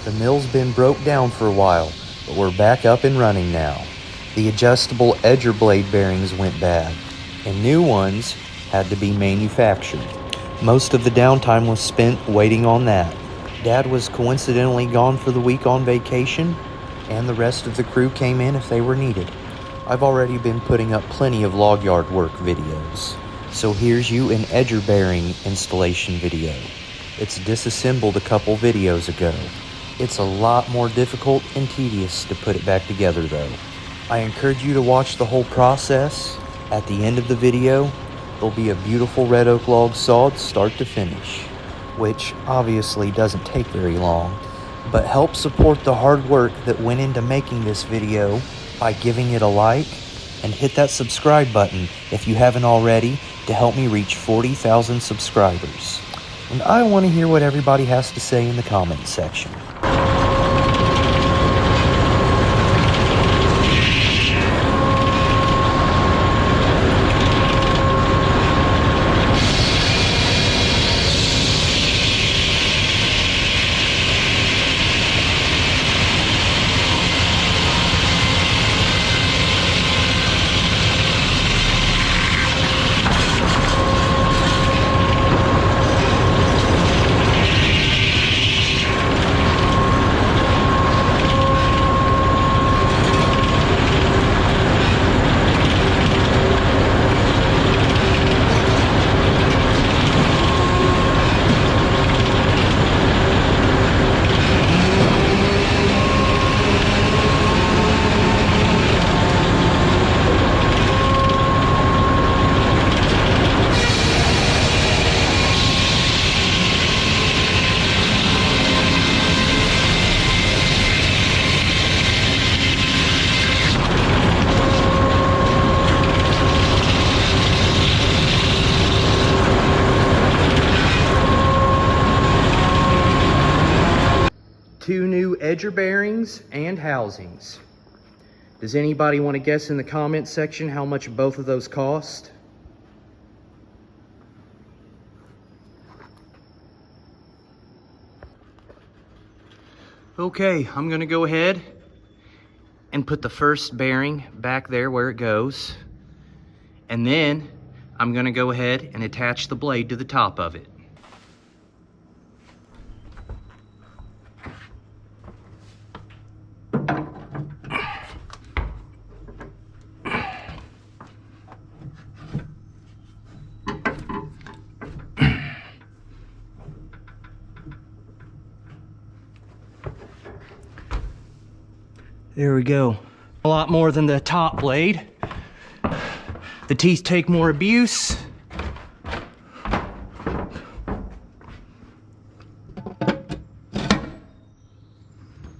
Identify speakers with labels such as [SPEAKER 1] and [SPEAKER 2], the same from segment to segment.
[SPEAKER 1] The mill's been broke down for a while, but we're back up and running now. The adjustable edger blade bearings went bad, and new ones had to be manufactured. Most of the downtime was spent waiting on that. Dad was coincidentally gone for the week on vacation, and the rest of the crew came in if they were needed. I've already been putting up plenty of log yard work videos, so here's you an edger bearing installation video. It's disassembled a couple videos ago. It's a lot more difficult and tedious to put it back together though. I encourage you to watch the whole process. At the end of the video, there'll be a beautiful red oak log sawed start to finish, which obviously doesn't take very long, but help support the hard work that went into making this video by giving it a like and hit that subscribe button if you haven't already to help me reach 40,000 subscribers. And I want to hear what everybody has to say in the comments section. Two new edger bearings and housings. Does anybody want to guess in the comments section how much both of those cost? Okay, I'm gonna go ahead and put the first bearing back there where it goes, and then I'm gonna go ahead and attach the blade to the top of it. There we go. A lot more than the top blade. The teeth take more abuse.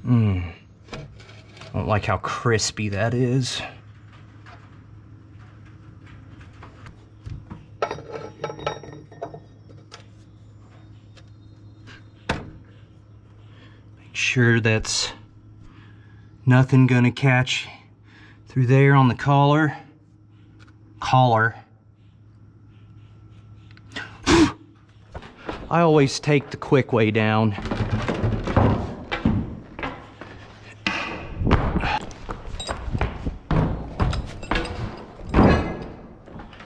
[SPEAKER 1] I don't like how crispy that is. Make sure that's nothing gonna catch through there on the collar. I always take the quick way down.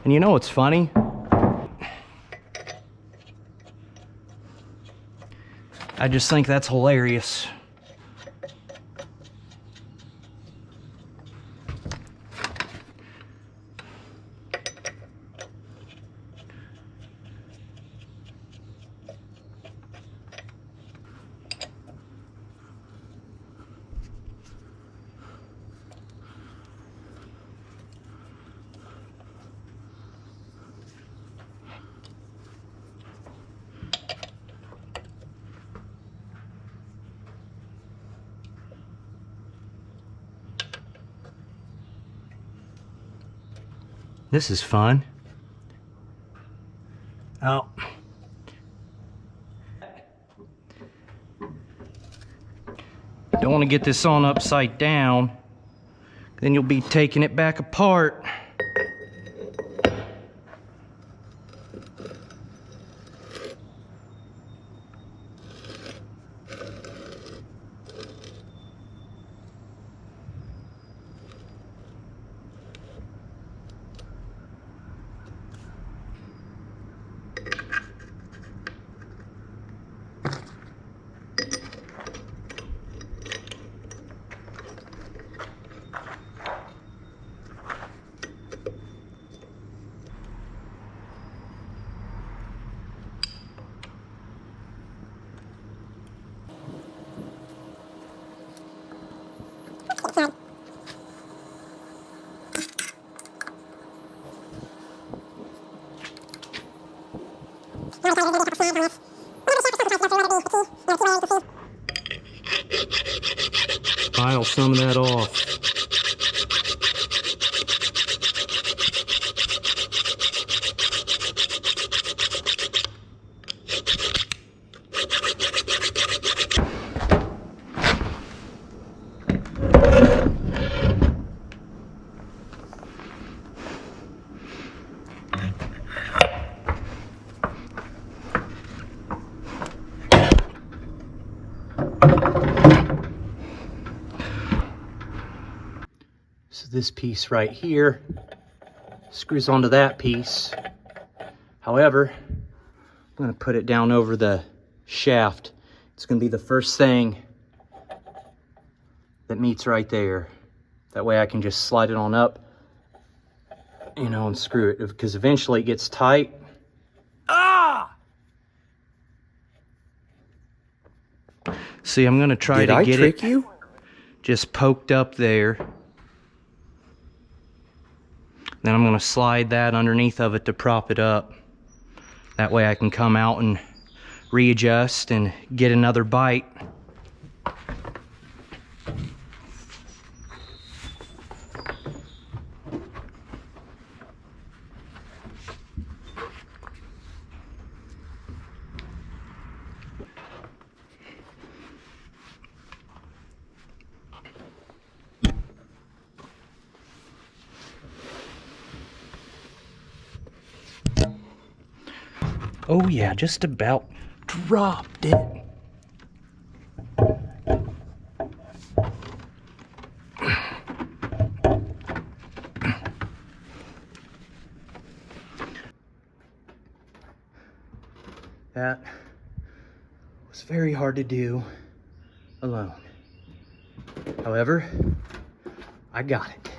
[SPEAKER 1] And you know what's funny? I just think that's hilarious. This is fun. Oh. Don't want to get this on upside down. Then you'll be taking it back apart.
[SPEAKER 2] Pile some of that off. So this piece right here screws onto that piece. However, I'm going to put it down over the shaft. It's going to be the first thing that meets right there. That way I can just slide it on up, you know, and screw it, because eventually it gets tight. Ah! See, I'm going to try to get it just poked up there. Then I'm going to slide that underneath of it to prop it up. That way I can come out and readjust and get another bite. Oh yeah, just about dropped it. That was very hard to do alone. However, I got it.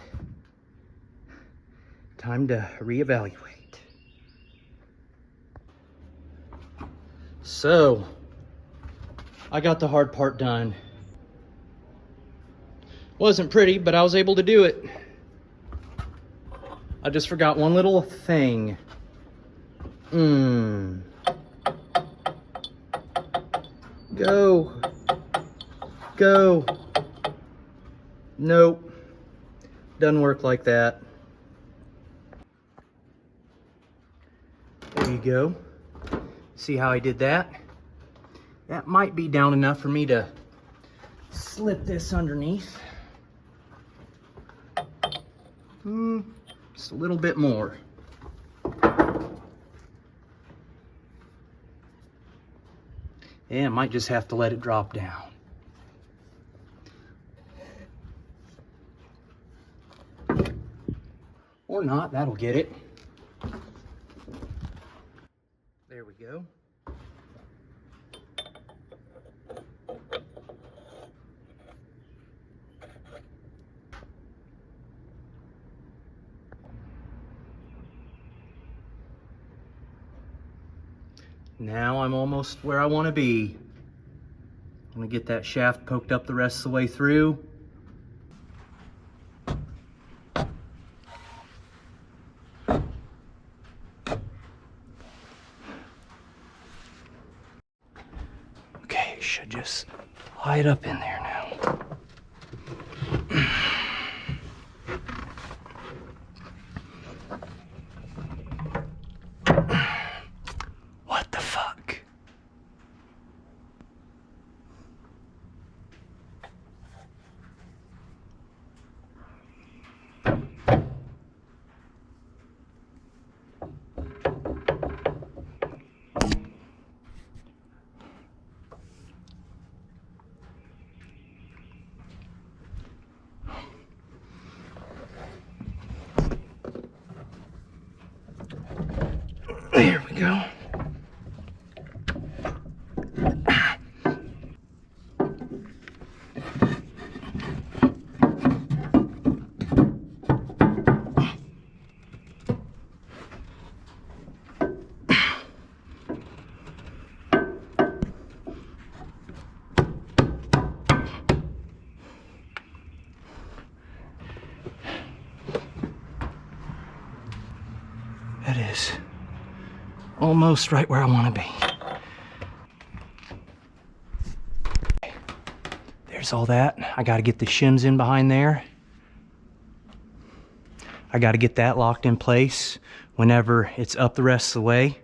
[SPEAKER 2] Time to reevaluate. So, I got the hard part done. Wasn't pretty, but I was able to do it. I just forgot one little thing. Go. Go. Nope. Doesn't work like that. There you go. See how I did that? That might be down enough for me to slip this underneath. Just a little bit more. Yeah, I might just have to let it drop down. Or not, that'll get it. There we go. Now I'm almost where I want to be. I'm going to get that shaft poked up the rest of the way through. Okay, should just hide up in there now. What the fuck? There we go. is. Almost right where I want to be. There's all that. I got to get the shims in behind there. I got to get that locked in place whenever it's up the rest of the way.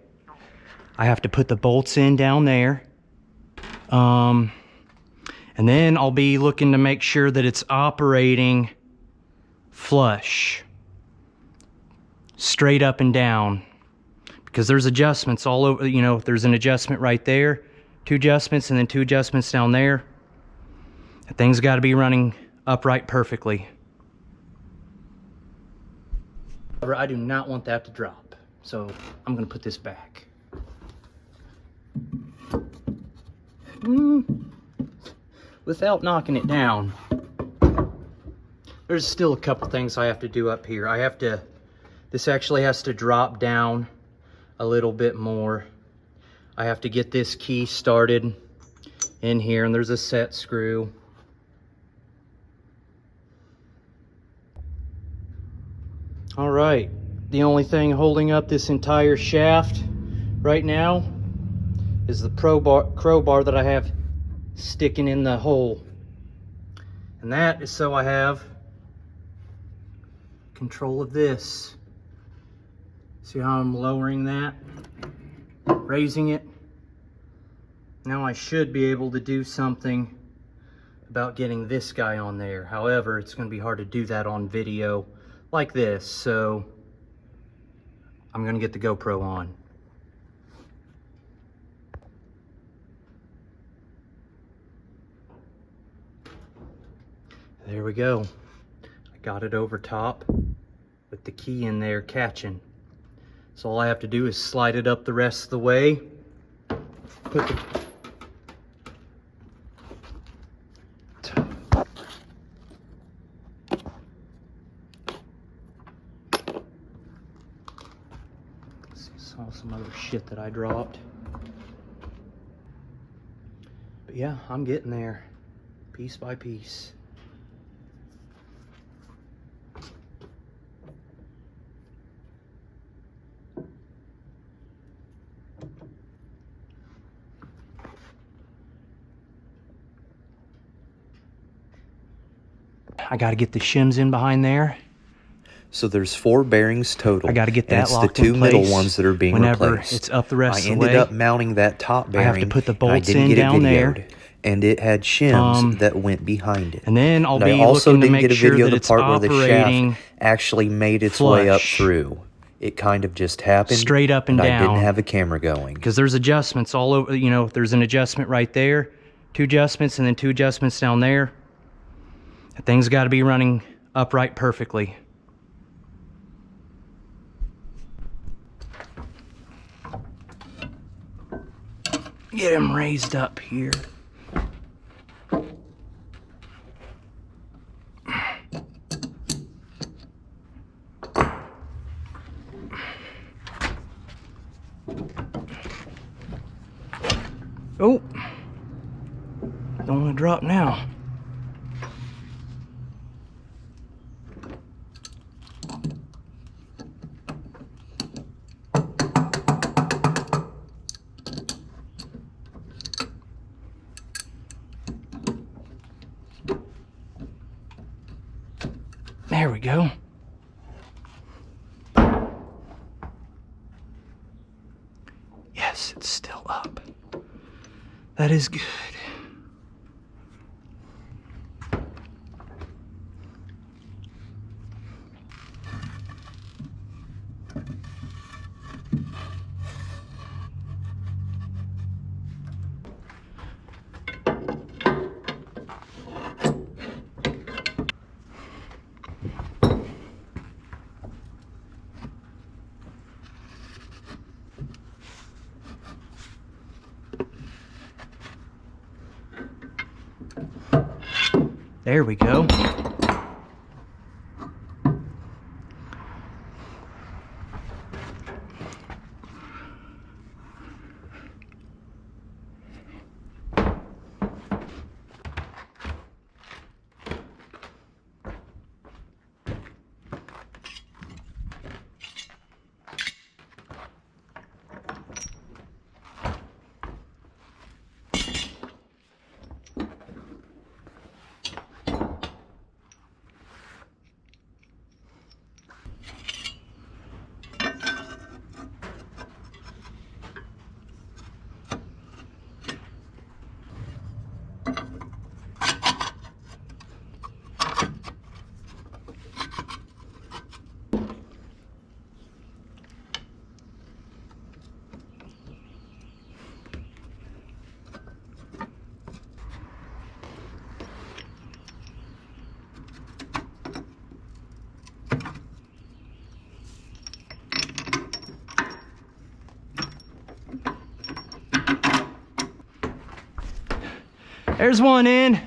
[SPEAKER 2] I have to put the bolts in down there. And then I'll be looking to make sure that it's operating flush, straight up and down, because there's adjustments all over. You know, there's an adjustment right there, 2 adjustments, and then 2 adjustments down there. The thing's got to be running upright perfectly. However, I do not want that to drop, so I'm going to put this back. Without knocking it down, there's still a couple things I have to do up here. This actually has to drop down a little bit more. I have to get this key started in here, and there's a set screw. All right, the only thing holding up this entire shaft right now is the crowbar that I have sticking in the hole. And that is so I have control of this. See how I'm lowering that, raising it? Now I should be able to do something about getting this guy on there. However, it's going to be hard to do that on video like this, so I'm going to get the GoPro on. There we go. I got it over top with the key in there catching. So all I have to do is slide it up the rest of the way. Put the saw some other shit that I dropped. But yeah, I'm getting there piece by piece. I got to get the shims in behind there.
[SPEAKER 1] So there's 4 bearings total.
[SPEAKER 2] I got to get that
[SPEAKER 1] and it's
[SPEAKER 2] locked
[SPEAKER 1] the 2
[SPEAKER 2] in place
[SPEAKER 1] middle ones that are being
[SPEAKER 2] whenever
[SPEAKER 1] replaced.
[SPEAKER 2] it's up the rest of the way.
[SPEAKER 1] I ended up mounting that top bearing.
[SPEAKER 2] I have to put the bolts
[SPEAKER 1] I didn't
[SPEAKER 2] in
[SPEAKER 1] get
[SPEAKER 2] down
[SPEAKER 1] it videoed,
[SPEAKER 2] there.
[SPEAKER 1] and it had shims that went behind it.
[SPEAKER 2] And then I'll
[SPEAKER 1] and
[SPEAKER 2] be
[SPEAKER 1] I also
[SPEAKER 2] looking to
[SPEAKER 1] didn't
[SPEAKER 2] make
[SPEAKER 1] get a
[SPEAKER 2] sure
[SPEAKER 1] video
[SPEAKER 2] that
[SPEAKER 1] of
[SPEAKER 2] it's
[SPEAKER 1] the part where the
[SPEAKER 2] operating
[SPEAKER 1] shaft actually made its way up
[SPEAKER 2] flush,
[SPEAKER 1] through. It kind of just happened.
[SPEAKER 2] straight up and down.
[SPEAKER 1] I didn't have a camera going.
[SPEAKER 2] Because there's adjustments all over. You know, there's an adjustment right there, 2 adjustments, and then 2 adjustments down there. The thing's got to be running upright perfectly. Get him raised up here. Oh, don't want to drop now. There we go. Yes, it's still up. That is good. There we go. There's one in.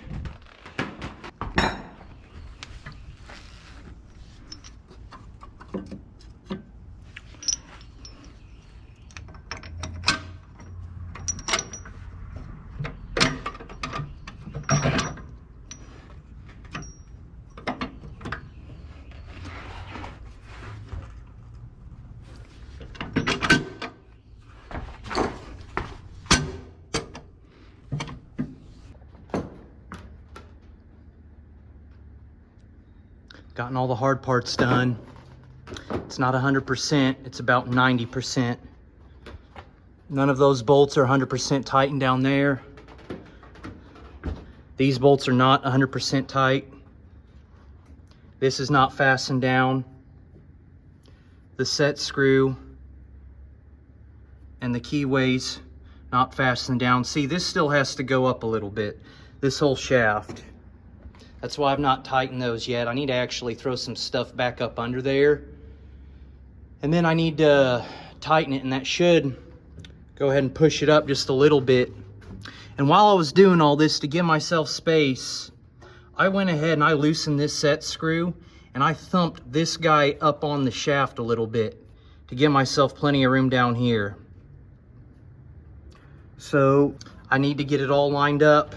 [SPEAKER 2] Gotten all the hard parts done. It's not 100%, it's about 90%. None of those bolts are 100% tightened down there. These bolts are not 100% tight. This is not fastened down. The set screw and the keyways not fastened down. See, this still has to go up a little bit, this whole shaft. That's why I've not tightened those yet. I need to actually throw some stuff back up under there. And then I need to tighten it, and that should go ahead and push it up just a little bit. And while I was doing all this to give myself space, I went ahead and I loosened this set screw, and I thumped this guy up on the shaft a little bit to give myself plenty of room down here. So I need to get it all lined up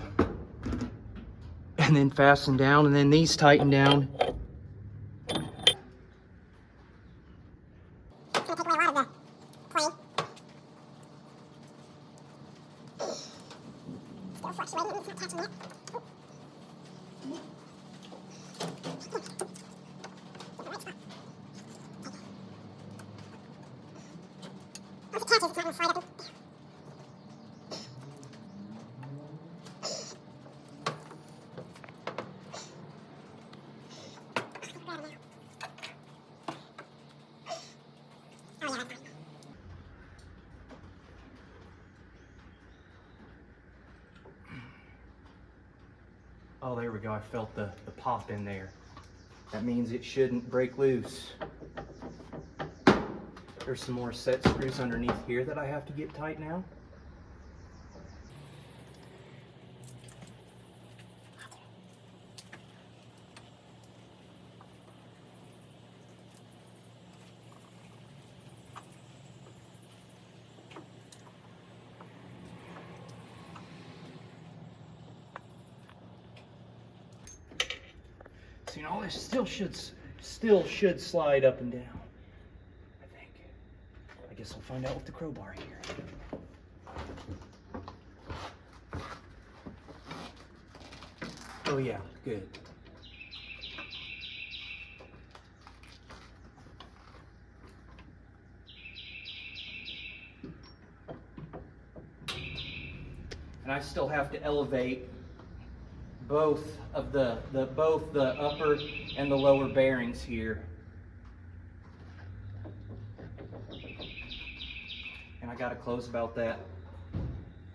[SPEAKER 2] and then fasten down, and then these tighten down.
[SPEAKER 3] It's gonna take away a lot of the play. Still fluctuating, it's not catching yet. Once it catches, it's not gonna slide up.
[SPEAKER 2] Oh, there we go. I felt the pop in there. That means it shouldn't break loose. There's some more set screws underneath here that I have to get tight now. So, you know, this still should slide up and down, I think. I guess we'll find out with the crowbar here. Oh yeah, good. And I still have to elevate both of the upper and the lower bearings here. And I got to close about that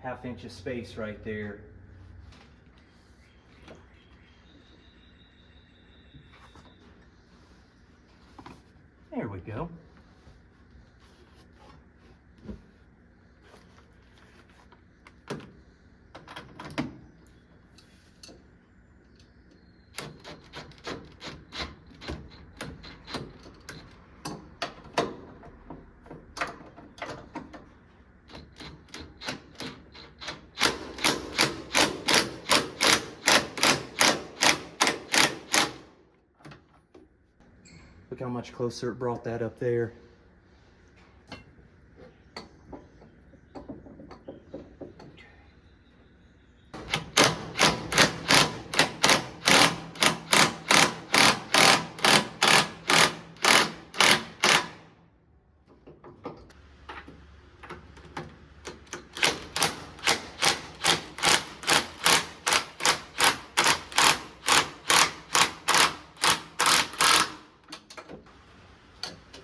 [SPEAKER 2] 1/2 inch of space right there. There we go. Look how much closer it brought that up there.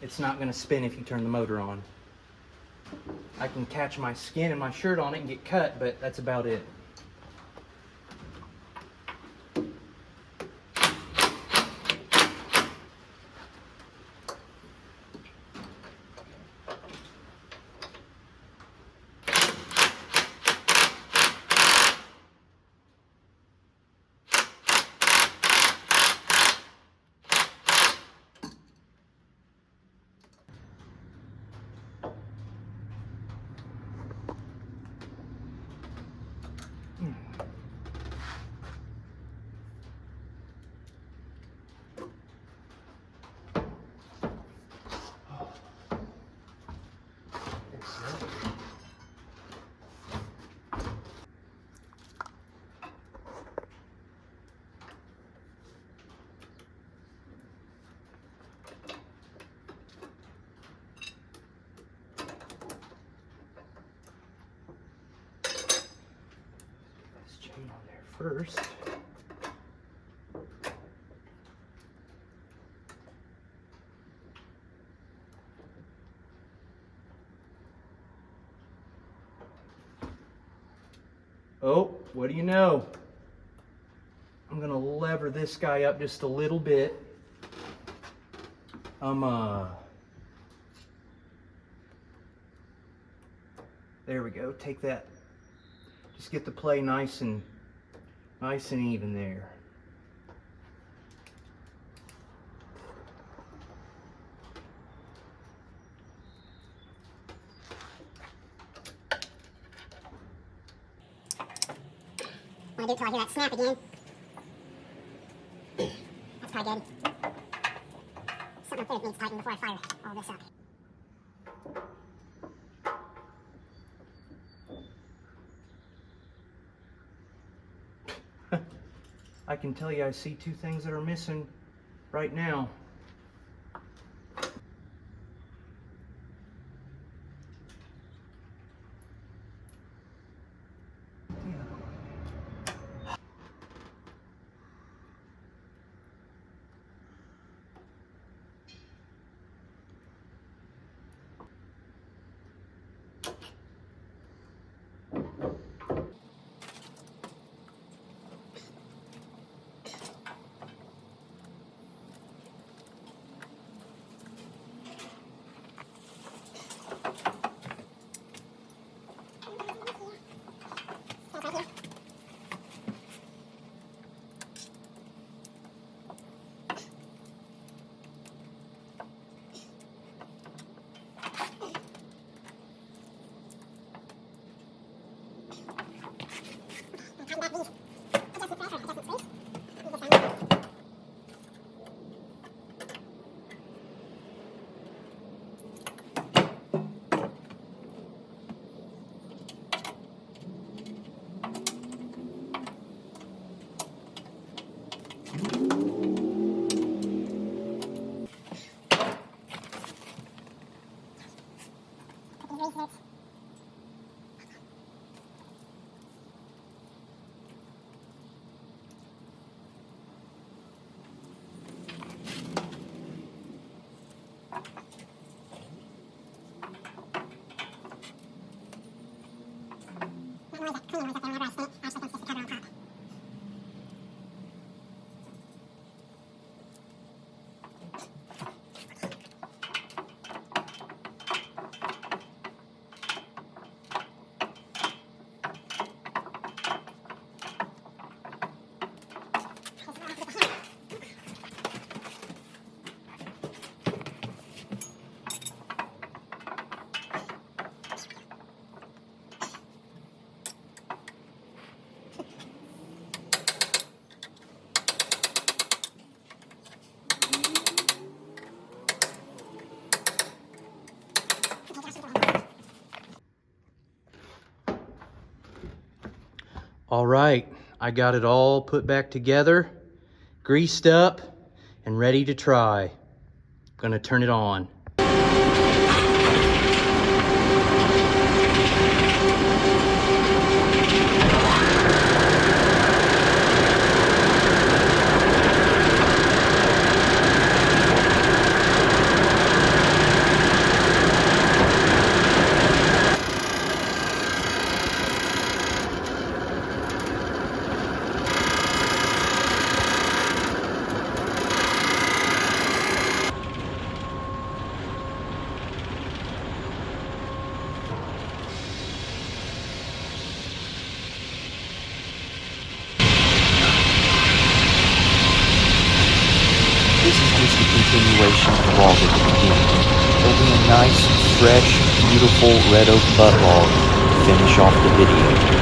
[SPEAKER 2] It's not going to spin if you turn the motor on. I can catch my skin and my shirt on it and get cut, but that's about it. first, oh, what do you know? I'm gonna lever this guy up just a little bit. There we go. Take that. Just get the play nice and even there.
[SPEAKER 3] I'm gonna do it till I hear that snap again. That's probably good. Something up there needs tightened before I fire all this up.
[SPEAKER 2] I can tell you I see two things that are missing right now. All right, I got it all put back together, greased up, and ready to try. Gonna turn it on.
[SPEAKER 1] Continuation of the log at the beginning. There'll be a nice, fresh, beautiful red oak butt log to finish off the video.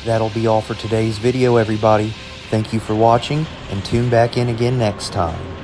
[SPEAKER 1] That'll be all for today's video, everybody. Thank you for watching, and tune back in again next time.